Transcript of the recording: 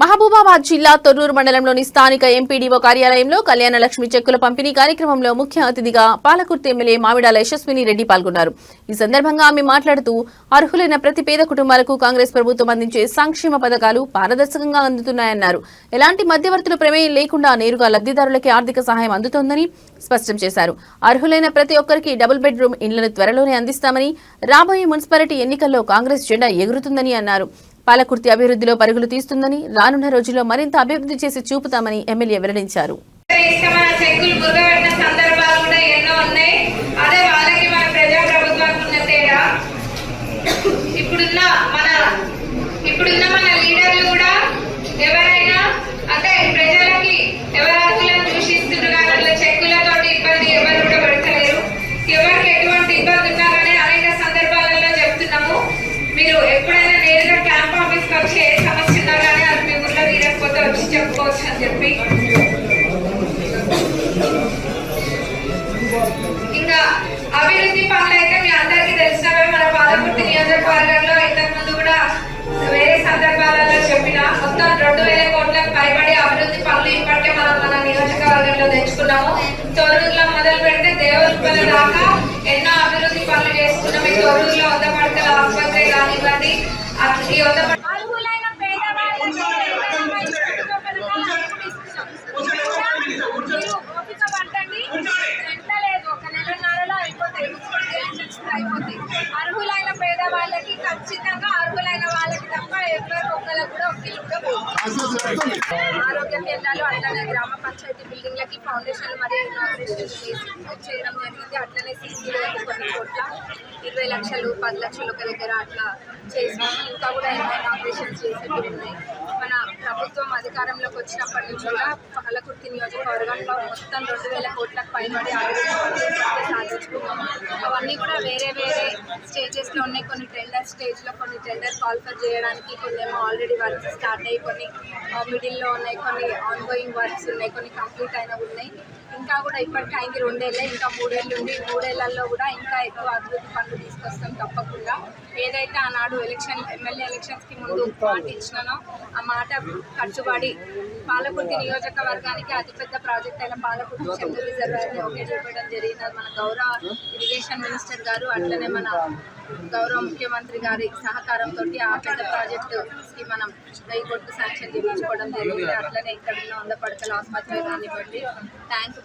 మహబూబాబాద్ జిల్లా తొర్రూరు మండలంలోని స్థానిక ఎంపీడీఓ కార్యాలయంలో కళ్యాణ లక్ష్మి చెక్కుల పంపిణీ కార్యక్రమంలో ముఖ్య అతిథిగా పాలకుర్తి ఎమ్మెల్యే మామిడాల యశస్విని రెడ్డి పాల్గొన్నారు. ఈ సందర్భంగా ఆమె మాట్లాడుతూ అర్హులైన ప్రతి పేద కుటుంబాలకు కాంగ్రెస్ ప్రభుత్వం అందించే సంక్షేమ పథకాలు పారదర్శకంగా అందుతున్నాయన్నారు. ఎలాంటి మధ్యవర్తుల ప్రమేయం లేకుండా నేరుగా లబ్ధిదారులకే ఆర్థిక సహాయం అందుతోందని స్పష్టం చేశారు. అర్హులైన ప్రతి ఒక్కరికి డబుల్ బెడ్రూమ్ ఇళ్లను త్వరలోనే అందిస్తామని, రాబోయే మున్సిపాలిటీ ఎన్నికల్లో కాంగ్రెస్ జెండా ఎగురుతుందని అన్నారు. పాలకుర్తి అభివృద్ధిలో పరుగులు తీస్తుందని, రానున్న రోజుల్లో మరింత అభివృద్ధి చేసి చూపుతామని ఎమ్మెల్యే వెల్లడించారు. చెప్పుకోవచ్చు అని చెప్పి ఇంకా అభివృద్ధి పనులు అయితే మీ అందరికీ తెలిసినవే. మన పాలకుర్తి నియోజకవర్గంలో ఇంతకు ముందు కూడా వేరే సందర్భాలలో చెప్పిన మొత్తం 2,000 కోట్లకు పైబడి అభివృద్ధి పనులు ఇప్పటికే మనం మన నియోజకవర్గంలో తెచ్చుకున్నాము. తొర్రూరులో మొదలు పెడితే దేవులపల్లి దాకా ఎన్నో అభివృద్ధి పనులు చేసుకున్నాం. ఈ తొర్రూరులో 100 పడకల ఆసుపత్రి కానివ్వండి, ఈ 100 అర్హులైన పేదవాళ్ళకి ఖచ్చితంగా అర్హులైన వాళ్ళకి తప్ప ఎవరు ఒక్కరికి కూడా ఆరోగ్య కేంద్రాలు అట్లనే గ్రామ పంచాయతీ బిల్డింగ్లకి ఫౌండేషన్లు మరియు ఇనాగ్రేషన్ చేయడం జరిగింది. అట్లనే సీసీలకు కొన్ని చోట్ల 20 లక్షలు 10 లక్షలు ఒక దగ్గర అట్లా చేసినాము. ఇంకా కూడా ఎన్నో ఇనాగ్రేషన్స్ చేసేవి ఉన్నాయి. మన ప్రభుత్వం అధికారంలోకి వచ్చినప్పటి నుంచి కూడా పాలకుర్తి నియోజకవర్గంలో మొత్తం 2,000 కోట్లకు పైబడి సాధించుకున్నాము. అవన్నీ కూడా వేరే వేరే స్టేజెస్లో ఉన్నాయి. కొన్ని టెండర్ స్టేజ్లో, కొన్ని టెండర్ కాల్ఫర్ చేయడానికి, కొన్ని ఏమో ఆల్రెడీ వర్క్స్ స్టార్ట్ అయ్యి, కొన్ని మిడిల్లో ఉన్నాయి, కొన్ని ఆన్గోయింగ్ వర్క్స్ ఉన్నాయి, కొన్ని కంప్లీట్ అయినవి ఉన్నాయి. ఇంకా కూడా ఇప్పటికీ అయింది 2 ఏళ్ళే, ఇంకా 3 ఏళ్ళు ఉంది. 3 ఏళ్లలో కూడా ఇంకా ఎక్కువ అభివృద్ధి పనులు తీసుకొస్తాం తప్పకుండా. ఏదైతే ఆనాడు ఎమ్మెల్యే ఎలక్షన్స్కి ముందు మాట ఇచ్చినానో ఆ మాట కట్టుబడి పాలకుర్తి నియోజకవర్గానికి అతిపెద్ద ప్రాజెక్ట్ అయిన పాలకుర్తి చెందు రిజర్వాయర్ని ఓకే చెప్పడం జరిగినది మన గౌరవ ఇరిగేషన్ మినిస్టర్ గారు. అట్లనే మన గౌరవ ముఖ్యమంత్రి గారి సహకారంతో ఆ పెద్ద ప్రాజెక్టుకి మనం 1000 కోట్లు శాంక్షన్ చేయించుకోవడం జరిగింది. అట్లనే ఇక్కడ ఉన్న 100 పడకల ఆసుపత్రి కానివ్వండి, ట్యాంక్